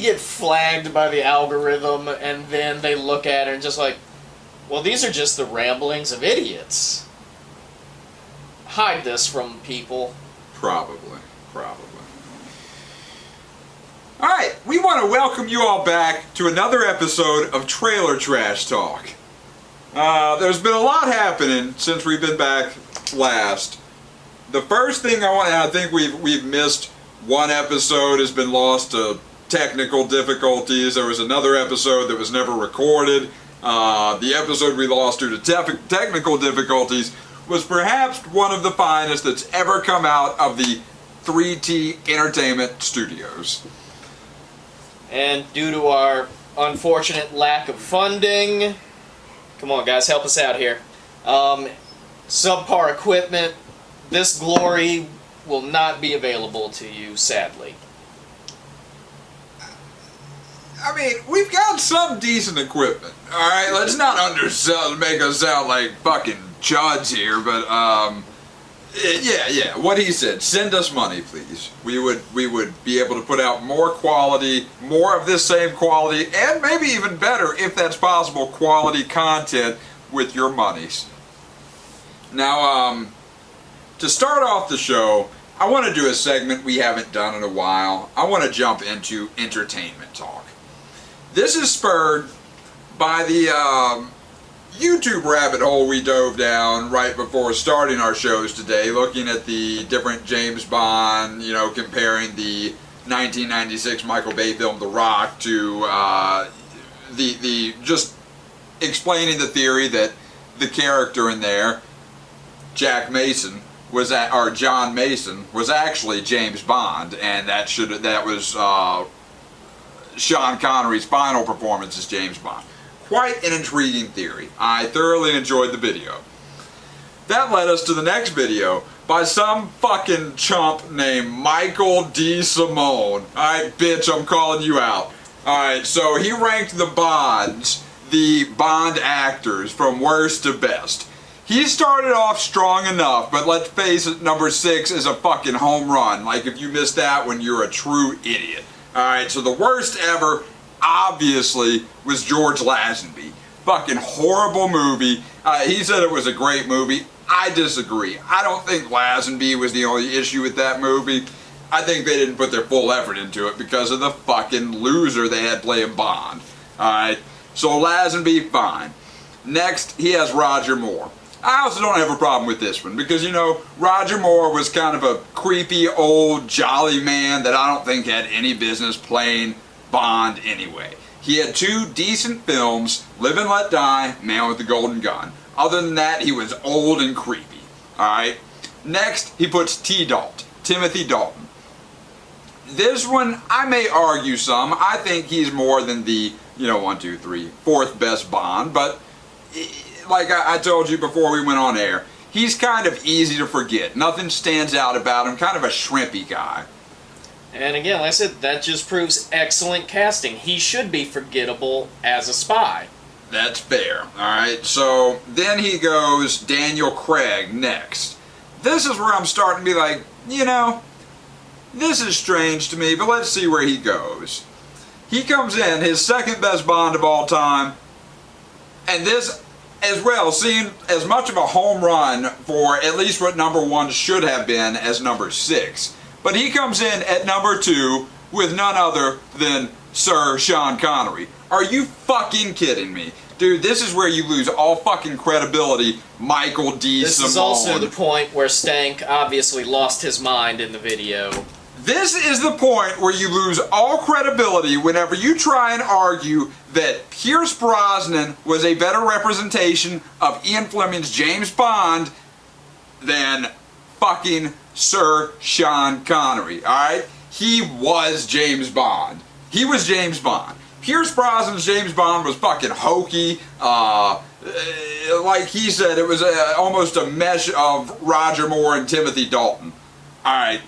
get flagged by the algorithm, and then they look at it and just like, well, these are just the ramblings of idiots. Hide this from people. Probably. Alright, we want to welcome you all back to another episode of Trailer Trash Talk. There's been a lot happening since we've been back last. The first thing I think we've missed one episode, has been lost to technical difficulties. There was another episode that was never recorded. The episode we lost due to technical difficulties was perhaps one of the finest that's ever come out of the 3T Entertainment Studios. And due to our unfortunate lack of funding, come on guys, help us out here. Subpar equipment, this glory will not be available to you, sadly. I mean, we've got some decent equipment, alright? Let's not undersell, make us sound like fucking chuds here, but, yeah, what he said. Send us money, please. We would be able to put out more quality, more of this same quality, and maybe even better, if that's possible, quality content with your monies. Now, to start off the show, I want to do a segment we haven't done in a while. I want to jump into entertainment talk. This is spurred by the YouTube rabbit hole we dove down right before starting our shows today, looking at the different James Bond, you know, comparing the 1996 Michael Bay film The Rock to just explaining the theory that the character in there, John Mason, was actually James Bond, and that was Sean Connery's final performance as James Bond. Quite an intriguing theory. I thoroughly enjoyed the video. That led us to the next video by some fucking chump named Michael D. Simone. Alright, bitch, I'm calling you out. Alright, so he ranked the Bonds, the Bond actors, from worst to best. He started off strong enough, but let's face it, number 6 is a fucking home run. Like, if you missed that one, you're a true idiot. Alright, so the worst ever, obviously, was George Lazenby. Fucking horrible movie. He said it was a great movie. I disagree. I don't think Lazenby was the only issue with that movie. I think they didn't put their full effort into it because of the fucking loser they had playing Bond. Alright, so Lazenby, fine. Next, he has Roger Moore. I also don't have a problem with this one because, you know, Roger Moore was kind of a creepy old jolly man that I don't think had any business playing Bond anyway. He had 2 decent films, Live and Let Die, Man with the Golden Gun. Other than that, he was old and creepy. Alright? Next, he puts Timothy Dalton. This one, I may argue some. I think he's more than the, you know, 1, 2, 3, 4th best Bond, but like I told you before we went on air, he's kind of easy to forget. Nothing stands out about him, kind of a shrimpy guy. And again, like I said, that just proves excellent casting. He should be forgettable as a spy. That's fair. Alright, so then he goes Daniel Craig next. This is where I'm starting to be like, you know, this is strange to me, but let's see where he goes. He comes in, his 2nd best Bond of all time, and this as well seemed as much of a home run for at least what number 1 should have been as number 6. But he comes in at number 2 with none other than Sir Sean Connery. Are you fucking kidding me? Dude, this is where you lose all fucking credibility, Michael D. Simone. This is also the point where Stank obviously lost his mind in the video. This is the point where you lose all credibility whenever you try and argue that Pierce Brosnan was a better representation of Ian Fleming's James Bond than fucking Sir Sean Connery, alright? He was James Bond. He was James Bond. Pierce Brosnan's James Bond was fucking hokey. Like he said, it was almost a mesh of Roger Moore and Timothy Dalton. Alright,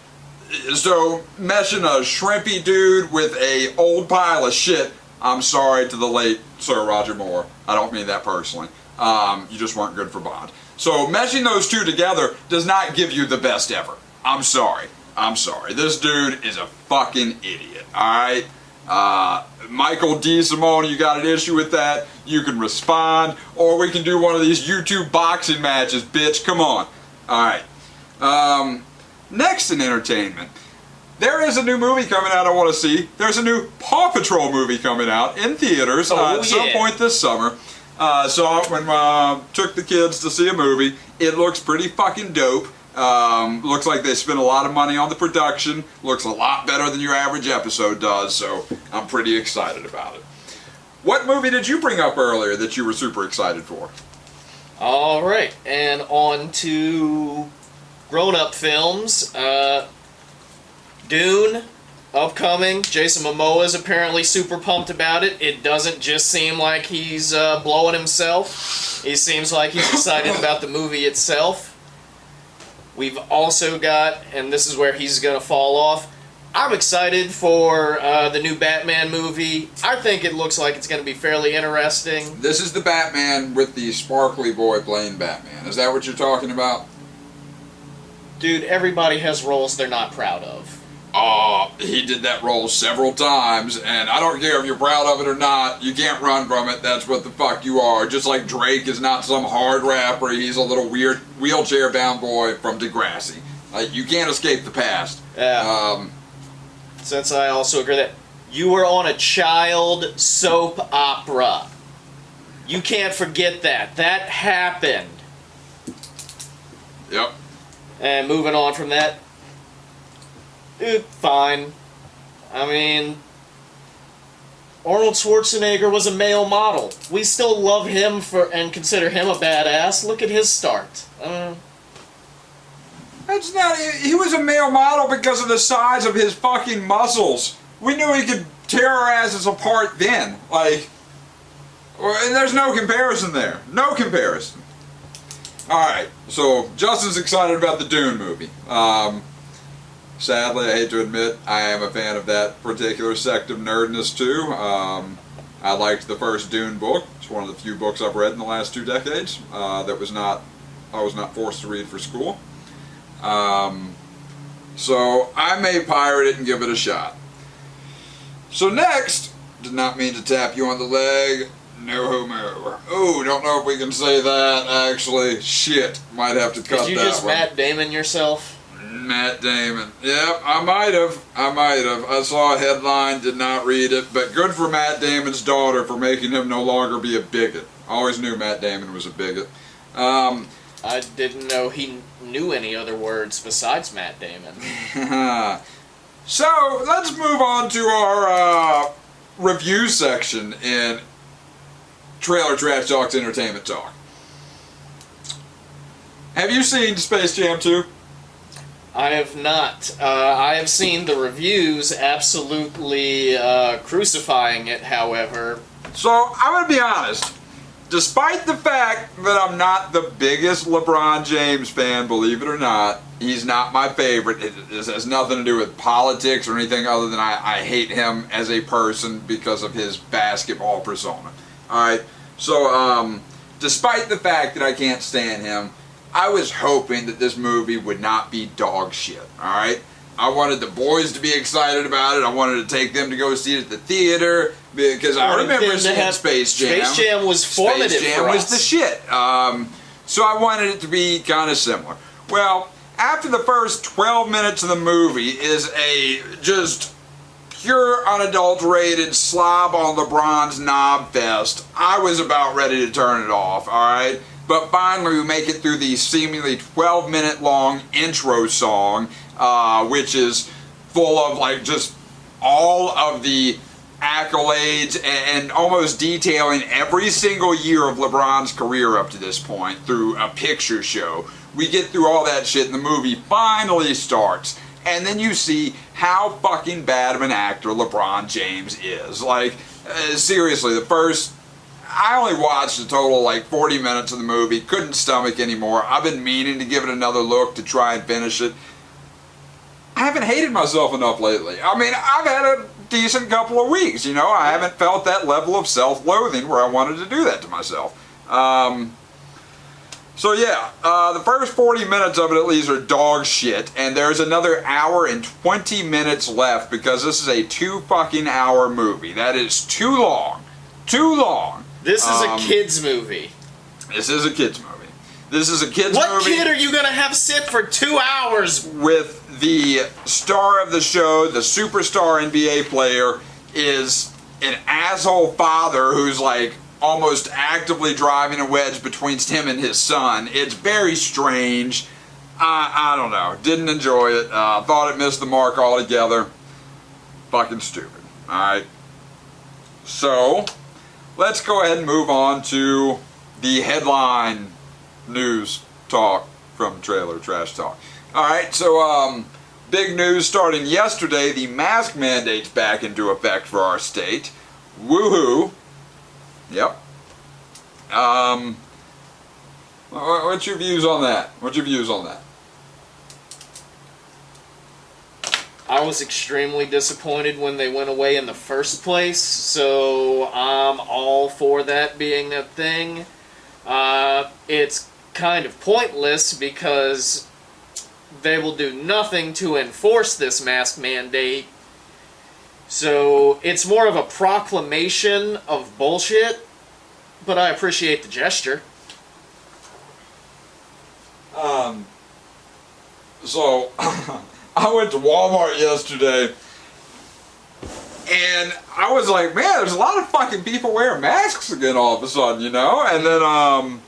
so meshing a shrimpy dude with a old pile of shit, I'm sorry to the late Sir Roger Moore. I don't mean that personally. You just weren't good for Bond. So meshing those two together does not give you the best ever. I'm sorry. I'm sorry. This dude is a fucking idiot, alright? Michael D. Simone, you got an issue with that, you can respond, or we can do one of these YouTube boxing matches, bitch, come on. Alright. Next in entertainment, there is a new movie coming out I want to see. There's a new Paw Patrol movie coming out in theaters at some point this summer. Saw it when took the kids to see a movie. It looks pretty fucking dope. Looks like they spent a lot of money on the production. Looks a lot better than your average episode does, so I'm pretty excited about it. What movie did you bring up earlier that you were super excited for? Alright, and on to grown-up films. Dune, upcoming. Jason Momoa is apparently super pumped about it. It doesn't just seem like he's blowing himself. He seems like he's excited about the movie itself. We've also got, and this is where he's going to fall off, I'm excited for the new Batman movie. I think it looks like it's going to be fairly interesting. This is the Batman with the sparkly boy playing Batman. Is that what you're talking about? Dude, everybody has roles they're not proud of. He did that role several times, and I don't care if you're proud of it or not, you can't run from it, that's what the fuck you are. Just like Drake is not some hard rapper, he's a little weird wheelchair-bound boy from Degrassi. Like, you can't escape the past. Yeah. Since I also agree that you were on a child soap opera. You can't forget that. That happened. Yep. And moving on from that, dude, fine. I mean, Arnold Schwarzenegger was a male model. We still love him and consider him a badass. Look at his start. That's not... He was a male model because of the size of his fucking muscles. We knew he could tear our asses apart then. Like, and there's no comparison there. No comparison. Alright, so Justin's excited about the Dune movie. Sadly, I hate to admit, I am a fan of that particular sect of nerdness too. I liked the first Dune book. It's one of the few books I've read in the last 2 decades I was not forced to read for school. So I may pirate it and give it a shot. So next, did not mean to tap you on the leg. No homo. Oh, don't know if we can say that, actually. Shit, might have to cut that one. Did you just Matt Damon yourself? Matt Damon. Yep, I might have. I saw a headline, did not read it, but good for Matt Damon's daughter for making him no longer be a bigot. I always knew Matt Damon was a bigot. I didn't know he knew any other words besides Matt Damon. So, let's move on to our review section in Trailer Trash Talk's Entertainment Talk. Have you seen Space Jam 2? I have not. I have seen the reviews absolutely crucifying it, however. So, I'm going to be honest. Despite the fact that I'm not the biggest LeBron James fan, believe it or not, he's not my favorite. It has nothing to do with politics or anything other than I hate him as a person because of his basketball persona. Alright, so despite the fact that I can't stand him, I was hoping that this movie would not be dog shit, alright? I wanted the boys to be excited about it. I wanted to take them to go see it at the theater because I remember seeing Space Jam. Space Jam was formative Space Jam was the shit. So I wanted it to be kind of similar. Well, after the first 12 minutes of the movie is a just pure unadulterated slob on LeBron's knob fest, I was about ready to turn it off, alright? But finally we make it through the seemingly 12-minute long intro song, which is full of like just all of the accolades and almost detailing every single year of LeBron's career up to this point through a picture show. We get through all that shit and the movie finally starts. And then you see how fucking bad of an actor LeBron James is. Like, seriously, I only watched a total of like 40 minutes of the movie, couldn't stomach anymore. I've been meaning to give it another look to try and finish it. I haven't hated myself enough lately. I mean, I've had a decent couple of weeks, you know. I haven't felt that level of self-loathing where I wanted to do that to myself. So yeah, the first 40 minutes of it at least are dog shit, and there's another hour and 20 minutes left because this is a 2 fucking hour movie. That is too long. Too long. This is a kid's movie. This is a kid's movie. This is a kid's movie. What kid are you gonna have sit for 2 hours? With the star of the show, the superstar NBA player, is an asshole father who's like almost actively driving a wedge between him and his son. It's very strange. I don't know. Didn't enjoy it. Thought it missed the mark altogether. Fucking stupid. Alright. So, let's go ahead and move on to the headline news talk from Trailer Trash Talk. Alright, so, big news starting yesterday. The mask mandate's back into effect for our state. Woohoo. Yep. What's your views on that? What's your views on that? I was extremely disappointed when they went away in the first place, so I'm all for that being a thing. It's kind of pointless because they will do nothing to enforce this mask mandate. So it's more of a proclamation of bullshit, but I appreciate the gesture. So I went to Walmart yesterday and I was like, man, there's a lot of fucking people wearing masks again all of a sudden, you know? And then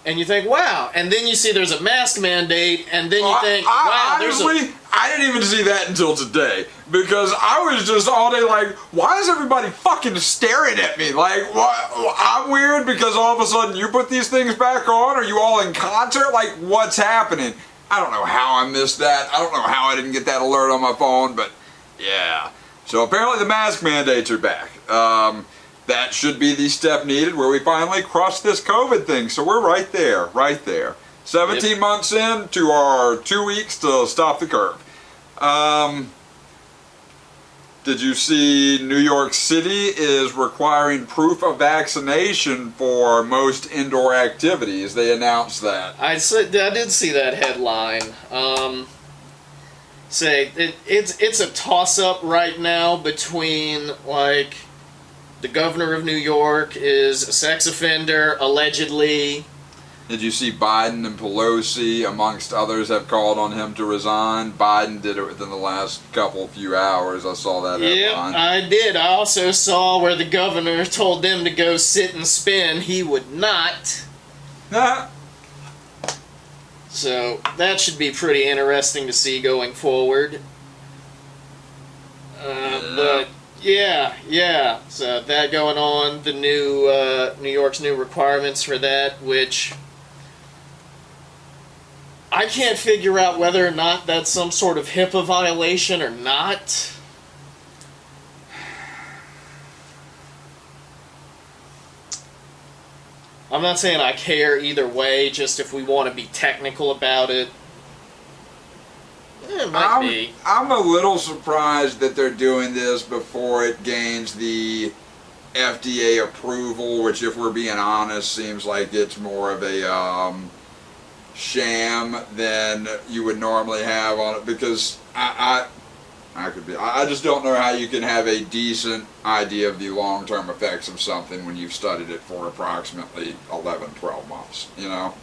and you think, wow, and then you see there's a mask mandate, and then you think, wow, honestly, I didn't even see that until today, because I was just all day like, why is everybody fucking staring at me? Like, what? I'm weird because all of a sudden you put these things back on? Are you all in concert? Like, what's happening? I don't know how I missed that. I don't know how I didn't get that alert on my phone, but yeah. So apparently the mask mandates are back. That should be the step needed where we finally crush this COVID thing. So we're right there, right there. 17 months in to our 2 weeks to stop the curve. Did you see New York City is requiring proof of vaccination for most indoor activities? They announced that. I did see that headline. It's a toss-up right now between, like, the governor of New York is a sex offender, allegedly. Did you see Biden and Pelosi, amongst others, have called on him to resign? Biden did it within the last few hours. I saw that headline. Yep, I did. I also saw where the governor told them to go sit and spin. He would not. So that should be pretty interesting to see going forward. But yeah. So that going on, the new New York's new requirements for that, which I can't figure out whether or not that's some sort of HIPAA violation or not. I'm not saying I care either way, just if we want to be technical about it. It might be. I'm a little surprised that they're doing this before it gains the FDA approval, which, if we're being honest, seems like it's more of a sham than you would normally have on it, because I just don't know how you can have a decent idea of the long-term effects of something when you've studied it for approximately 11-12 months, you know?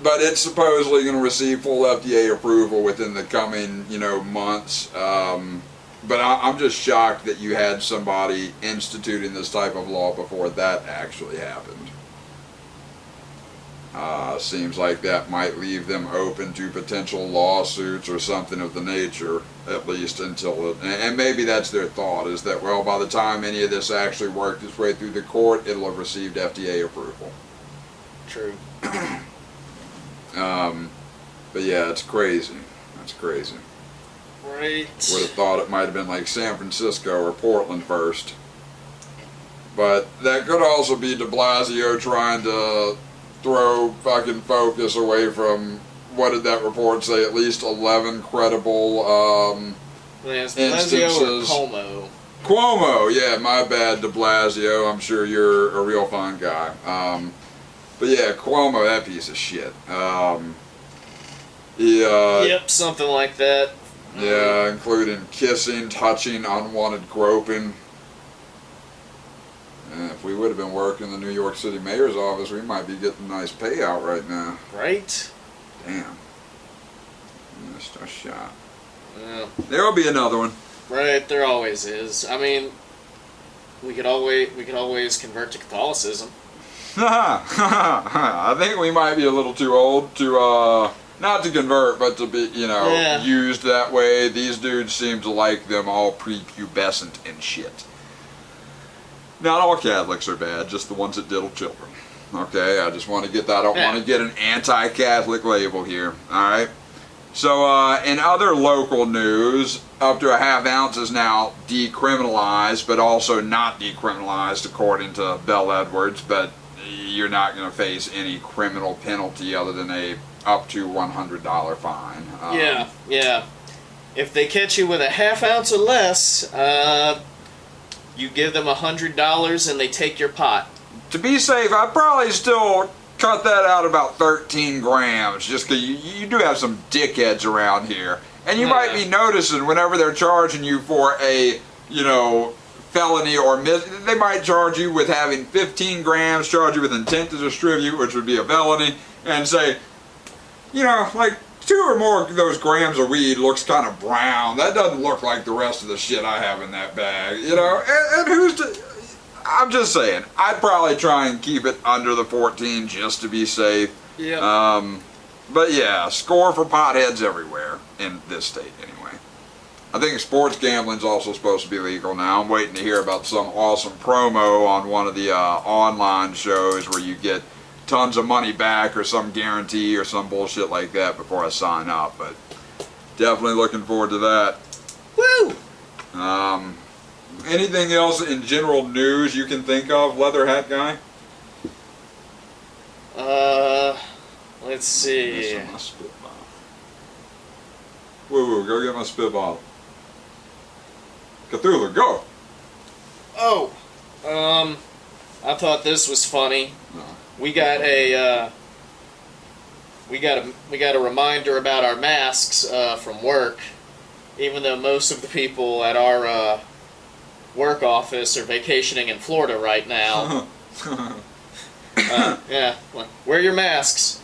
But it's supposedly going to receive full FDA approval within the coming, months. But I'm just shocked that you had somebody instituting this type of law before that actually happened. Seems like that might leave them open to potential lawsuits or something of the nature, at least until and maybe that's their thought, is that, well, by the time any of this actually worked its way through the court, it'll have received FDA approval. True. But yeah, it's crazy. That's crazy. Right. Would have thought it might have been like San Francisco or Portland first. But that could also be de Blasio trying to throw fucking focus away from, what did that report say, at least 11 credible Blasio or instances. Como? Cuomo, yeah, my bad, de Blasio. I'm sure you're a real fun guy. But yeah, Cuomo, that piece of shit. Yep, something like that. Yeah, including kissing, touching, unwanted groping. And if we would have been working in the New York City mayor's office, we might be getting a nice payout right now. Right? Damn. Missed our shot. Yeah. There'll be another one. Right, there always is. I mean, we could always convert to Catholicism. I think we might be a little too old to, not to convert, but to be, used that way. These dudes seem to like them all prepubescent and shit. Not all Catholics are bad, just the ones that diddle children. Okay, I just want to get that. I don't want to get an anti-Catholic label here. Alright? So, in other local news, up to a half ounce is now decriminalized, but also not decriminalized according to Bell Edwards, but you're not going to face any criminal penalty other than a up to $100 fine. Yeah. If they catch you with a half ounce or less, you give them $100 and they take your pot. To be safe, I'd probably still cut that out about 13 grams, just because you do have some dickheads around here. And you might be noticing whenever they're charging you for a, felony or they might charge you with having 15 grams, charge you with intent to distribute, which would be a felony, and say, like 2 or more of those grams of weed looks kind of brown. That doesn't look like the rest of the shit I have in that bag, and who's to... I'm just saying, I'd probably try and keep it under the 14 just to be safe. Yeah. But yeah, score for potheads everywhere in this state anyway. I think sports gambling's also supposed to be legal now. I'm waiting to hear about some awesome promo on one of the online shows where you get tons of money back or some guarantee or some bullshit like that before I sign up. But definitely looking forward to that. Woo! Anything else in general news you can think of, Leather Hat Guy? Let's see. Missing my spit bottle. Woo, go get my spit bottle. Cthulhu, go! Oh, I thought this was funny. No. We got a reminder about our masks from work, even though most of the people at our work office are vacationing in Florida right now. Wear your masks.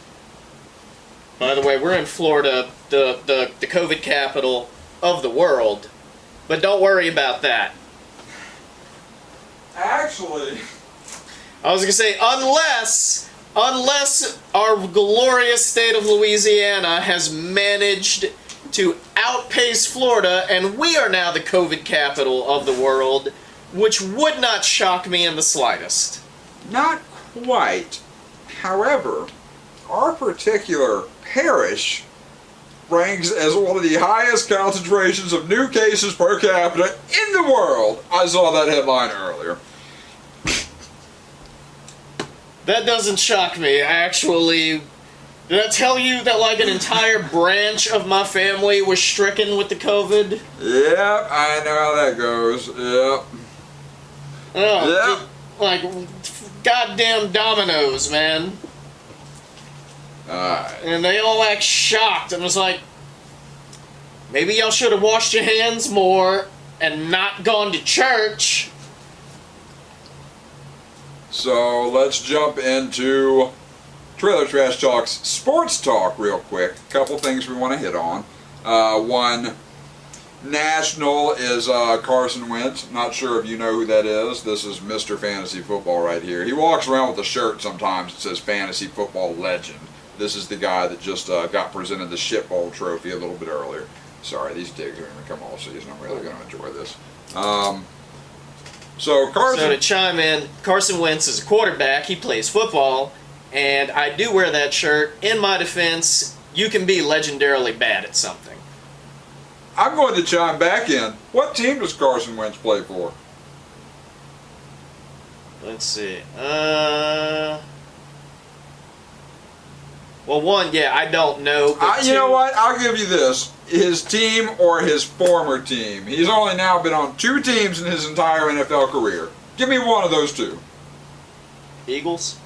By the way, we're in Florida, the COVID capital of the world, but don't worry about that. Actually, I was gonna say, unless our glorious state of Louisiana has managed to outpace Florida, and we are now the COVID capital of the world, which would not shock me in the slightest. not quite. However, our particular parish ranks as one of the highest concentrations of new cases per capita in the world. I saw that headline earlier. That doesn't shock me, actually. Did I tell you that like an entire branch of my family was stricken with the COVID? Yep, I know how that goes. Yep. Oh, yep. Like goddamn dominoes, man. Alright. And they all act shocked. I'm just like, maybe y'all should have washed your hands more and not gone to church. So let's jump into Trailer Trash Talk's sports talk real quick. A couple things we want to hit on. One, national is Carson Wentz. Not sure if you know who that is. This is Mr. Fantasy Football right here. He walks around with a shirt sometimes that says Fantasy Football Legend. This is the guy that just got presented the Shit Bowl trophy a little bit earlier. Sorry, these digs are going to come all season. I'm really going to enjoy this. So to chime in, Carson Wentz is a quarterback. He plays football, and I do wear that shirt. In my defense, you can be legendarily bad at something. I'm going to chime back in. What team does Carson Wentz play for? Let's see. Well, one, yeah, I don't know. But You know what? I'll give you this. His team or his former team. He's only now been on 2 teams in his entire NFL career. Give me one of those 2. Eagles?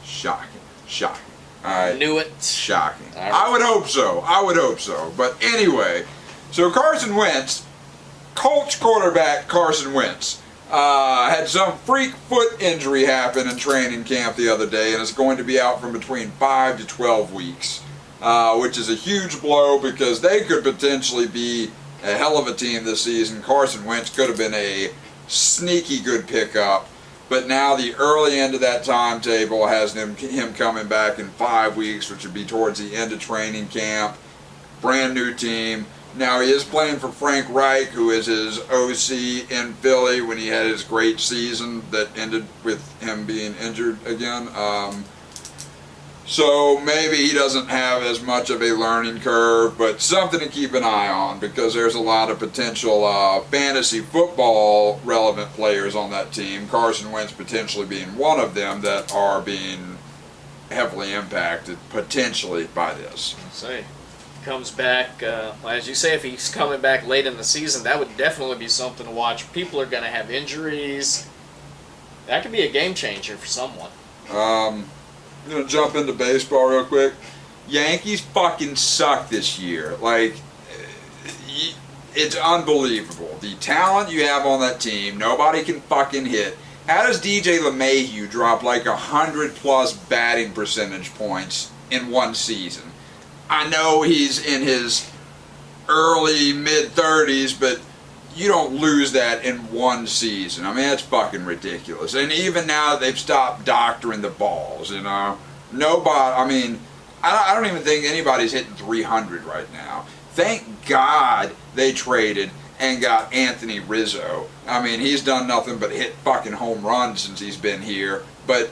Shocking. Shocking. All right. Knew it. Shocking. Right. I would hope so. I would hope so. But anyway, so Carson Wentz, Colts quarterback Carson Wentz, had some freak foot injury happen in training camp the other day and is going to be out from between 5 to 12 weeks, which is a huge blow because they could potentially be a hell of a team this season. Carson Wentz could have been a sneaky good pickup, but now the early end of that timetable has him coming back in 5 weeks, which would be towards the end of training camp. Brand new team. Now he is playing for Frank Reich, who is his OC in Philly when he had his great season that ended with him being injured again. So maybe he doesn't have as much of a learning curve, but something to keep an eye on because there's a lot of potential fantasy football relevant players on that team, Carson Wentz potentially being one of them, that are being heavily impacted potentially by this. Say, comes back, as you say, if he's coming back late in the season, that would definitely be something to watch. People are going to have injuries. That could be a game changer for someone. I'm going to jump into baseball real quick. Yankees fucking suck this year. Like, it's unbelievable. The talent you have on that team, nobody can fucking hit. How does DJ LeMahieu drop like 100+ batting percentage points in one season? I know he's in his early mid-30s, but you don't lose that in one season. I mean, that's fucking ridiculous. And even now that they've stopped doctoring the balls, you know, nobody, I mean, I don't even think anybody's hitting 300 right now. Thank God they traded and got Anthony Rizzo. I mean, he's done nothing but hit fucking home runs since he's been here. But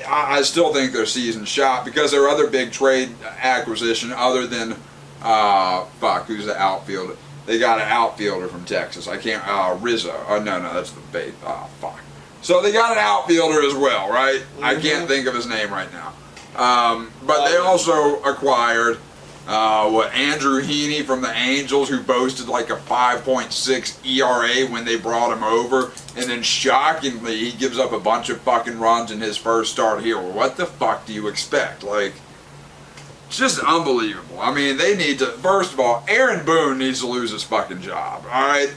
I still think their season's shot because their other big trade acquisition, other than, who's the outfielder? They got an outfielder from Texas. I can't, Rizzo. Oh, no, that's the bait. Oh, fuck. So they got an outfielder as well, right? Mm-hmm. I can't think of his name right now. But they also acquired, Andrew Heaney from the Angels, who boasted like a 5.6 ERA when they brought him over. And then shockingly, he gives up a bunch of fucking runs in his first start here. Well, what the fuck do you expect? Like, it's just unbelievable. I mean, they need to, first of all, Aaron Boone needs to lose his fucking job, alright?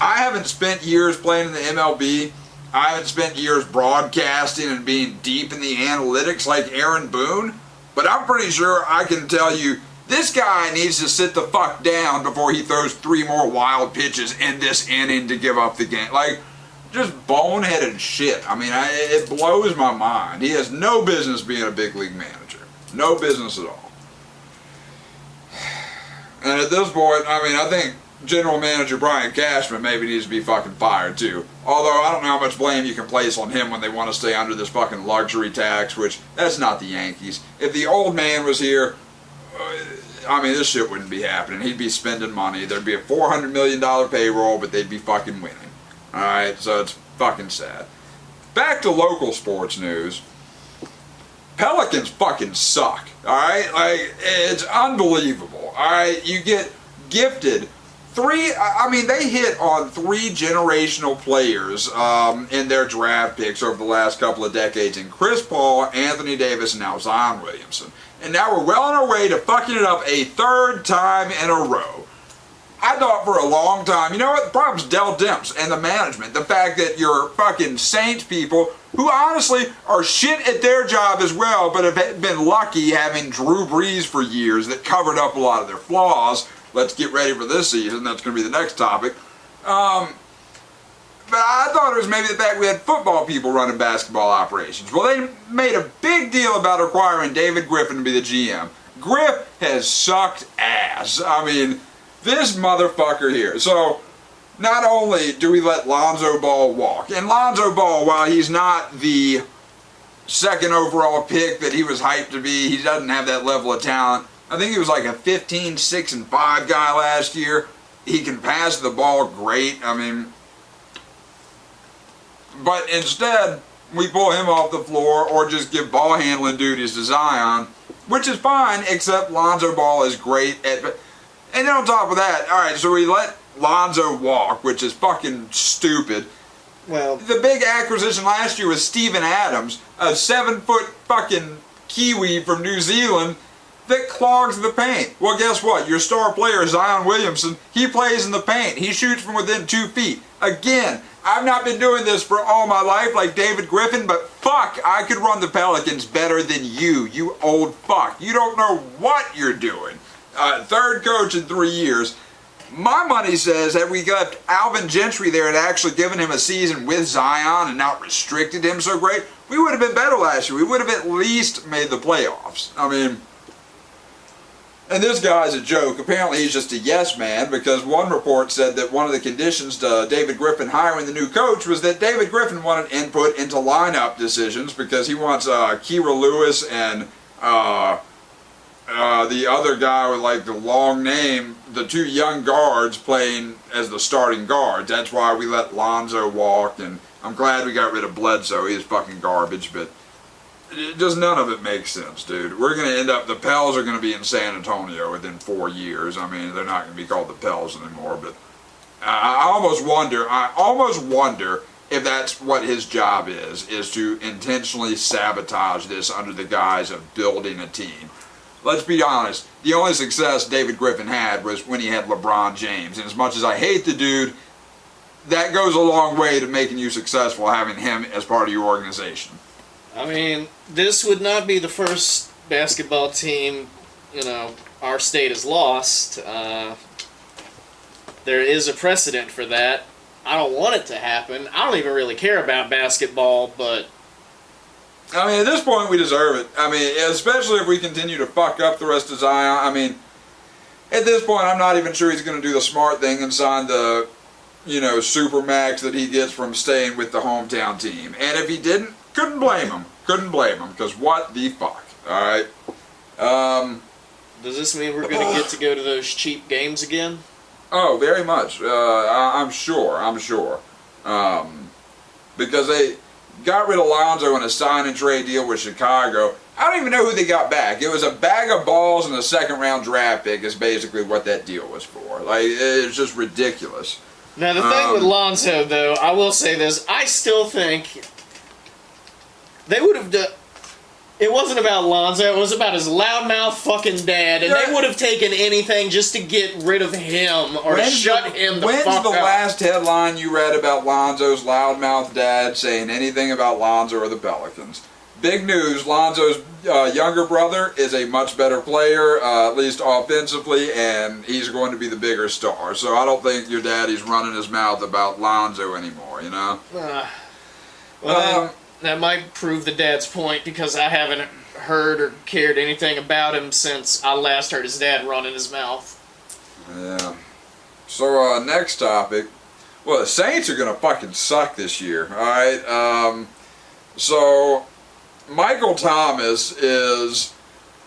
I haven't spent years playing in the MLB. I haven't spent years broadcasting and being deep in the analytics like Aaron Boone. But I'm pretty sure I can tell you, this guy needs to sit the fuck down before he throws 3 more wild pitches in this inning to give up the game. Like, just boneheaded shit. I mean, it blows my mind. He has no business being a big league manager. No business at all. And at this point, I mean, I think General Manager Brian Cashman maybe needs to be fucking fired too. Although I don't know how much blame you can place on him when they want to stay under this fucking luxury tax, which, that's not the Yankees. If the old man was here, I mean, this shit wouldn't be happening. He'd be spending money. There'd be a $400 million payroll, but they'd be fucking winning. Alright, so it's fucking sad. Back to local sports news. Pelicans fucking suck, alright? Like, it's unbelievable, alright? You get gifted they hit on 3 generational players in their draft picks over the last couple of decades, in Chris Paul, Anthony Davis, and now Zion Williamson. And now we're well on our way to fucking it up a 3rd time in a row. I thought for a long time, you know what, the problem's Dell Demps and the management. The fact that your fucking Saints people, who honestly are shit at their job as well, but have been lucky having Drew Brees for years that covered up a lot of their flaws. Let's get ready for this season. That's going to be the next topic. But I thought it was maybe the fact we had football people running basketball operations. Well, they made a big deal about acquiring David Griffin to be the GM. Griff has sucked ass. I mean, this motherfucker here. So, not only do we let Lonzo Ball walk, and Lonzo Ball, while he's not the 2nd overall pick that he was hyped to be, he doesn't have that level of talent. I think he was like a 15, 6, and 5 guy last year. He can pass the ball great. I mean, but instead, we pull him off the floor or just give ball handling duties to Zion. which is fine, except Lonzo Ball is great at... And then on top of that, alright, so we let Lonzo walk, which is fucking stupid. Well, The big acquisition last year was Steven Adams, a 7-foot fucking Kiwi from New Zealand that clogs the paint. Well, guess what? Your star player, Zion Williamson, he plays in the paint. He shoots from within 2 feet. Again, I've not been doing this for all my life like David Griffin, but fuck, I could run the Pelicans better than you, you old fuck. You don't know what you're doing. Third coach in 3 years. My money says had we left Alvin Gentry there and actually given him a season with Zion and not restricted him so great, we would have been better last year. We would have at least made the playoffs. I mean, and this guy's a joke. Apparently he's just a yes man, because one report said that one of the conditions to David Griffin hiring the new coach was that David Griffin wanted input into lineup decisions, because he wants Kira Lewis and the other guy with like the long name, the 2 young guards playing as the starting guards. That's why we let Lonzo walk, and I'm glad we got rid of Bledsoe. He's fucking garbage, but just none of it makes sense, dude. We're going to end up, the Pels are going to be in San Antonio within 4 years. I mean, they're not going to be called the Pels anymore, but I almost wonder if that's what his job is to intentionally sabotage this under the guise of building a team. Let's be honest, the only success David Griffin had was when he had LeBron James. And as much as I hate the dude, that goes a long way to making you successful, having him as part of your organization. I mean, this would not be the first basketball team, our state has lost. There is a precedent for that. I don't want it to happen. I don't even really care about basketball, but... I mean, at this point, we deserve it. I mean, especially if we continue to fuck up the rest of Zion. I mean, at this point, I'm not even sure he's going to do the smart thing and sign the, supermax that he gets from staying with the hometown team. And if he didn't, couldn't blame him. Couldn't blame him, because what the fuck, alright? Does this mean we're going to get to go to those cheap games again? Oh, very much. I'm sure. Because they got rid of Lonzo in a sign and trade deal with Chicago. I don't even know who they got back. It was a bag of balls and a second-round draft pick is basically what that deal was for. Like, it's just ridiculous. Now, the thing with Lonzo, though, I will say this. I still think they would have done... It wasn't about Lonzo. It was about his loudmouth fucking dad, and they would have taken anything just to get rid of him or shut him the fuck up. When's the last headline you read about Lonzo's loudmouth dad saying anything about Lonzo or the Pelicans? Big news, Lonzo's younger brother is a much better player, at least offensively, and he's going to be the bigger star. So I don't think your daddy's running his mouth about Lonzo anymore, That might prove the dad's point, because I haven't heard or cared anything about him since I last heard his dad running his mouth. Yeah. So, next topic. Well, the Saints are going to fucking suck this year, alright? So, Michael Thomas is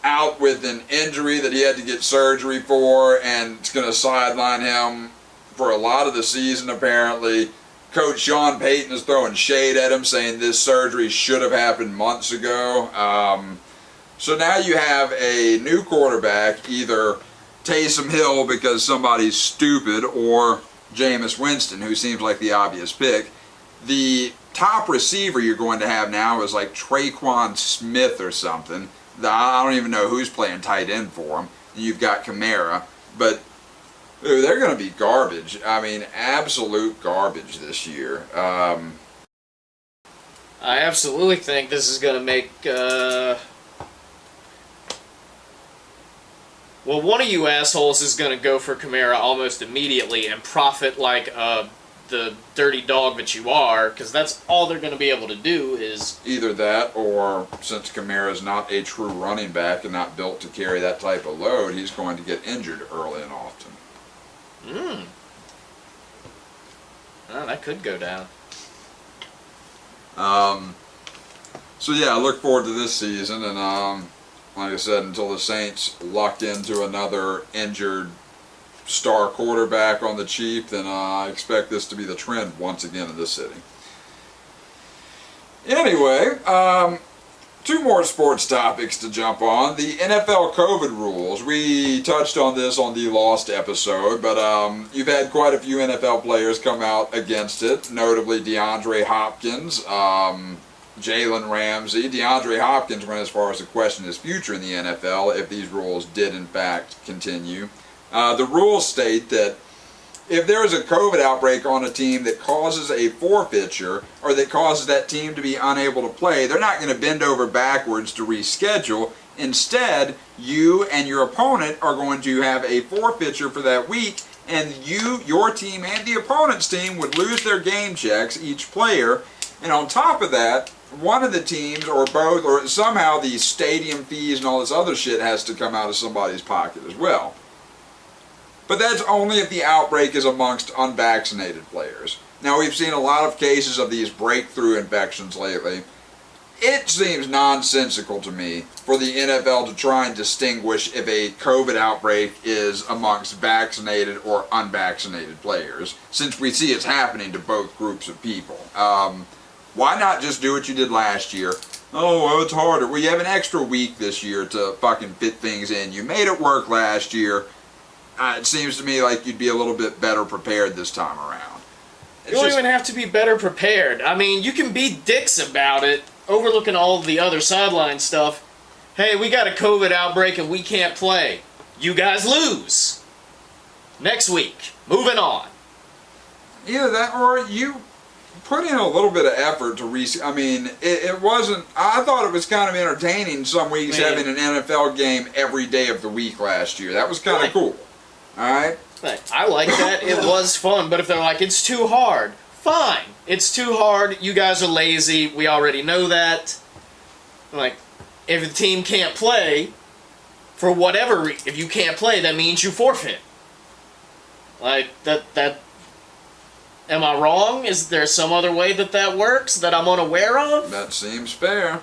out with an injury that he had to get surgery for, and it's going to sideline him for a lot of the season, apparently. Coach Sean Payton is throwing shade at him, saying this surgery should have happened months ago. So now you have a new quarterback, either Taysom Hill because somebody's stupid, or Jameis Winston, who seems like the obvious pick. The top receiver you're going to have now is like Traquan Smith or something. I don't even know who's playing tight end for him. You've got Kamara, but... Ooh, they're going to be garbage. I mean, absolute garbage this year. I absolutely think this is going to make... Well, one of you assholes is going to go for Kamara almost immediately and profit like the dirty dog that you are, because that's all they're going to be able to do is... Either that, or since Kamara is not a true running back and not built to carry that type of load, he's going to get injured early and often. Oh, that could go down. So yeah, I look forward to this season, and like I said, until the Saints luck into another injured star quarterback on the cheap, then I expect this to be the trend once again in this city. Anyway, Two more sports topics to jump on. The NFL COVID rules. We touched on this on the Lost episode, but you've had quite a few NFL players come out against it, notably DeAndre Hopkins, Jalen Ramsey. DeAndre Hopkins went as far as to question his future in the NFL if these rules did in fact continue. The rules state that if there is a COVID outbreak on a team that causes a forfeiture or that causes that team to be unable to play, they're not going to bend over backwards to reschedule. Instead, you and your opponent are going to have a forfeiture for that week, and your team and the opponent's team would lose their game checks, each player. And on top of that, one of the teams or both, or somehow the stadium fees and all this other shit has to come out of somebody's pocket as well. But that's only if the outbreak is amongst unvaccinated players. Now, we've seen a lot of cases of these breakthrough infections lately. It seems nonsensical to me for the NFL to try and distinguish if a COVID outbreak is amongst vaccinated or unvaccinated players, since we see it's happening to both groups of people. Why not just do what you did last year? Oh, well, it's harder. Well, you have an extra week this year to fucking fit things in. You made it work last year. It seems to me like you'd be a little bit better prepared this time around. You don't even have to be better prepared. I mean, you can be dicks about it, overlooking all the other sideline stuff. Hey, we got a COVID outbreak and we can't play. You guys lose. Next week. Moving on. Either that or you put in a little bit of effort to I mean, it wasn't... I thought it was kind of entertaining some weeks having an NFL game every day of the week last year. That was kind of cool. Alright? I like that. It was fun, but if they're like, it's too hard, fine. It's too hard. You guys are lazy. We already know that. Like, if the team can't play, for whatever reason, if you can't play, that means you forfeit. Like, that... Am I wrong? Is there some other way that works that I'm unaware of? That seems fair.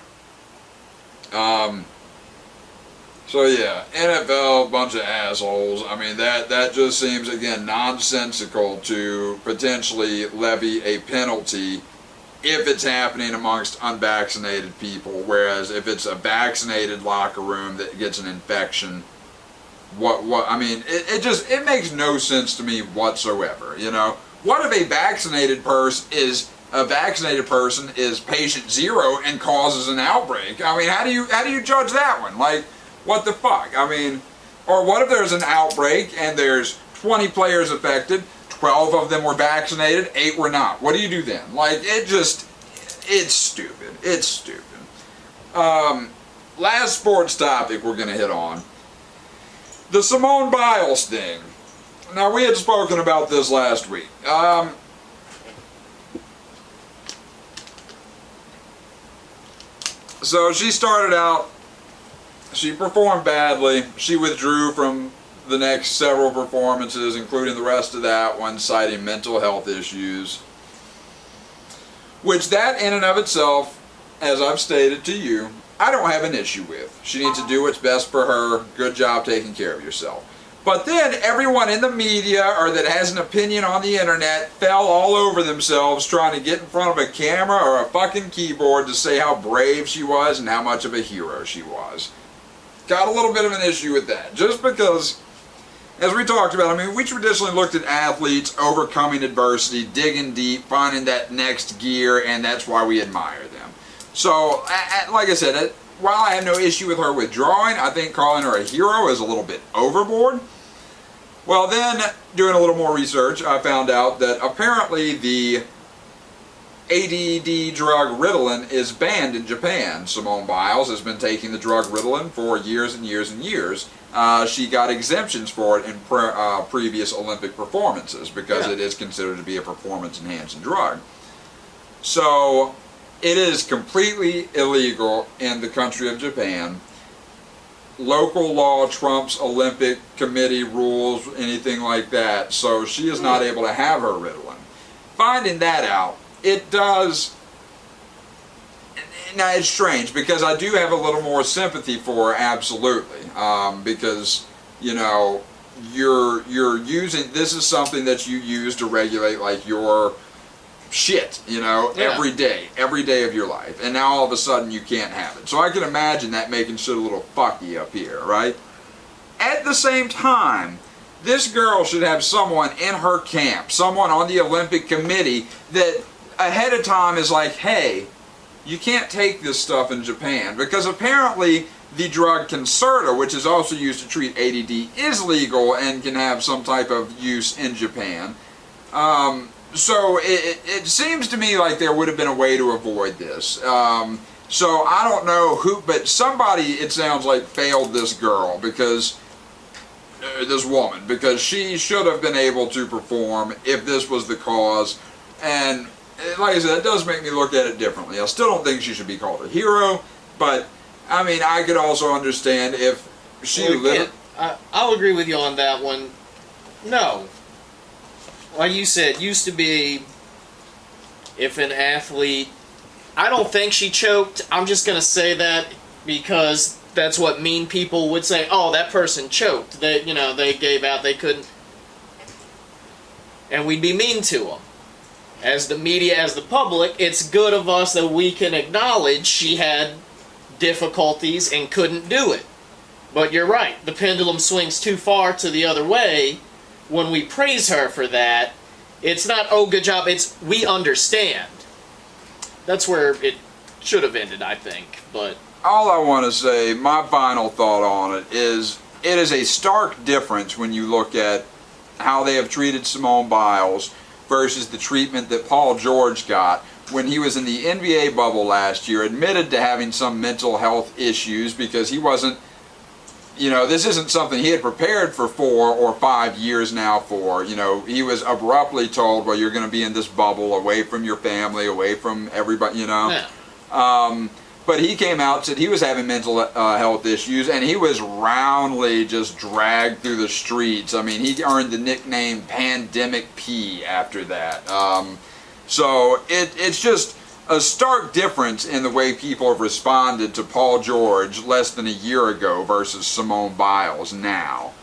So yeah, NFL, bunch of assholes. I mean, that just seems, again, nonsensical to potentially levy a penalty if it's happening amongst unvaccinated people, whereas if it's a vaccinated locker room that gets an infection, I mean, it makes no sense to me whatsoever, you know? What if a vaccinated person is patient zero and causes an outbreak? I mean, how do you judge that one? Like, what the fuck? I mean, or what if there's an outbreak and there's 20 players affected, 12 of them were vaccinated, 8 were not? What do you do then? Like, it's stupid. It's stupid. Last sports topic we're going to hit on. The Simone Biles thing. Now, we had spoken about this last week. So she started out, she performed badly. She withdrew from the next several performances, including the rest of that one, citing mental health issues. Which that in and of itself, as I've stated to you, I don't have an issue with. She needs to do what's best for her. Good job taking care of yourself. But then everyone in the media or that has an opinion on the internet fell all over themselves trying to get in front of a camera or a fucking keyboard to say how brave she was and how much of a hero she was. Got a little bit of an issue with that. Just because, as we talked about, I mean, we traditionally looked at athletes overcoming adversity, digging deep, finding that next gear, and that's why we admire them. So, like I said, while I have no issue with her withdrawing, I think calling her a hero is a little bit overboard. Well, then, doing a little more research, I found out that apparently the ADD drug Ritalin is banned in Japan. Simone Biles has been taking the drug Ritalin for years and years and years. She got exemptions for it in previous Olympic performances because it is considered to be a performance-enhancing drug. So, it is completely illegal in the country of Japan. Local law trumps Olympic Committee rules, anything like that, so she is not able to have her Ritalin. Finding that out, it does... Now, it's strange, because I do have a little more sympathy for her, absolutely. Because, you know, you're using... This is something that you use to regulate, like, your shit, you know, every day of your life, and now all of a sudden you can't have it. So I can imagine that making shit a little fucky up here, right? At the same time, this girl should have someone in her camp, someone on the Olympic committee that ahead of time is like, hey, you can't take this stuff in Japan, because apparently the drug Concerta, which is also used to treat ADD, is legal and can have some type of use in Japan. So it seems to me like there would have been a way to avoid this. So I don't know who, but somebody, it sounds like, failed this girl, because this woman, because she should have been able to perform if this was the cause. And like I said, it does make me look at it differently. I still don't think she should be called a hero, but I mean, I could also understand if she lived. I'll agree with you on that one. No. Like you said, used to be, if an athlete, I don't think she choked. I'm just going to say that because that's what mean people would say. Oh, that person choked. They, you know, they gave out, they couldn't. And we'd be mean to them. As the media, as the public, it's good of us that we can acknowledge she had difficulties and couldn't do it. But you're right, the pendulum swings too far to the other way. When we praise her for that, it's not, oh, good job, it's, we understand. That's where it should have ended, I think, but... All I want to say, my final thought on it is a stark difference when you look at how they have treated Simone Biles versus the treatment that Paul George got when he was in the NBA bubble last year, admitted to having some mental health issues because he wasn't, you know, this isn't something he had prepared for 4 or 5 years now for. You know, he was abruptly told, well, you're going to be in this bubble, away from your family, away from everybody, you know. Yeah. But he came out and said he was having mental health issues, and he was roundly just dragged through the streets. I mean, he earned the nickname Pandemic P after that. So it's just a stark difference in the way people have responded to Paul George less than a year ago versus Simone Biles now.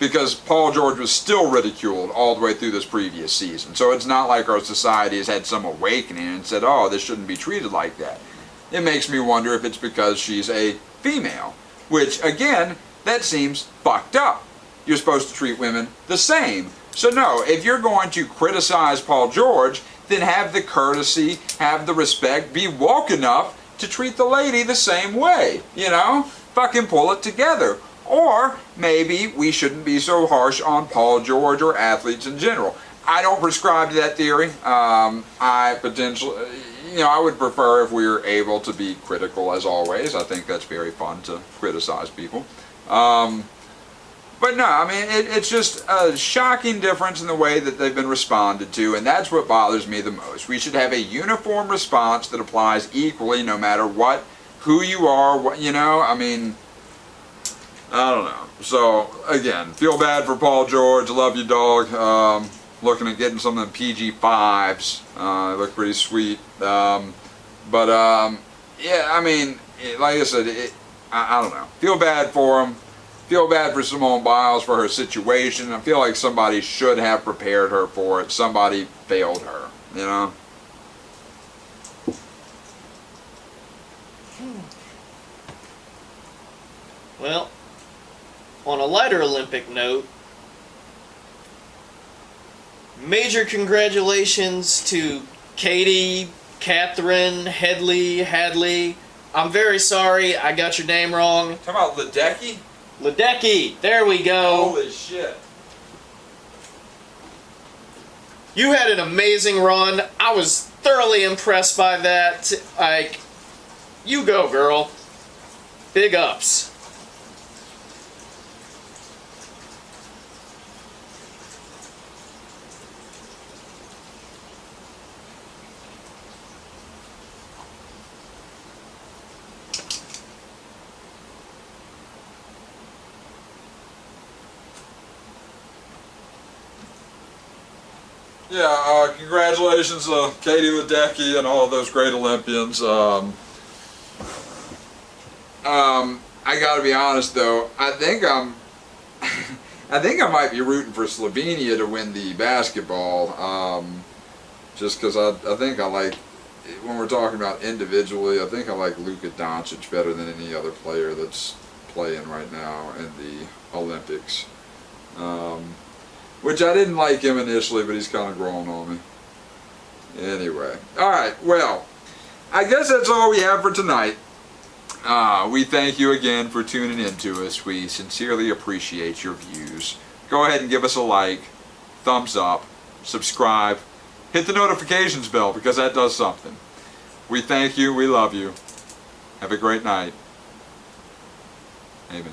Because Paul George was still ridiculed all the way through this previous season. So it's not like our society has had some awakening and said, oh, this shouldn't be treated like that. It makes me wonder if it's because she's a female, which, again, that seems fucked up. You're supposed to treat women the same. So no, if you're going to criticize Paul George, then have the courtesy, have the respect, be woke enough to treat the lady the same way, you know? Fucking pull it together. Or maybe we shouldn't be so harsh on Paul George or athletes in general. I don't prescribe to that theory. I would prefer if we were able to be critical as always. I think that's very fun to criticize people. But no, I mean, it's just a shocking difference in the way that they've been responded to, and that's what bothers me the most. We should have a uniform response that applies equally no matter what, who you are, what, you know, I mean, I don't know. So, again, feel bad for Paul George. Love you, dog. Looking at getting some of them PG5s. They look pretty sweet. Yeah, I mean, like I said, I don't know. Feel bad for him. Feel bad for Simone Biles for her situation. I feel like somebody should have prepared her for it. Somebody failed her, you know? Well, on a lighter Olympic note, major congratulations to Katie, Catherine, Hadley. I'm very sorry, I got your name wrong. Talking about Ledecky? Ledecky, there we go. Holy shit. You had an amazing run. I was thoroughly impressed by that. Like, you go, girl. Big ups. Yeah, congratulations to Katie Ledecky and all of those great Olympians. I gotta be honest though, I think I might be rooting for Slovenia to win the basketball. Just because I think I like, when we're talking about individually, I think I like Luka Doncic better than any other player that's playing right now in the Olympics. Which I didn't like him initially, but he's kind of growing on me. Anyway. Alright, well, I guess that's all we have for tonight. We thank you again for tuning in to us. We sincerely appreciate your views. Go ahead and give us a like, thumbs up, subscribe, hit the notifications bell because that does something. We thank you. We love you. Have a great night. Amen.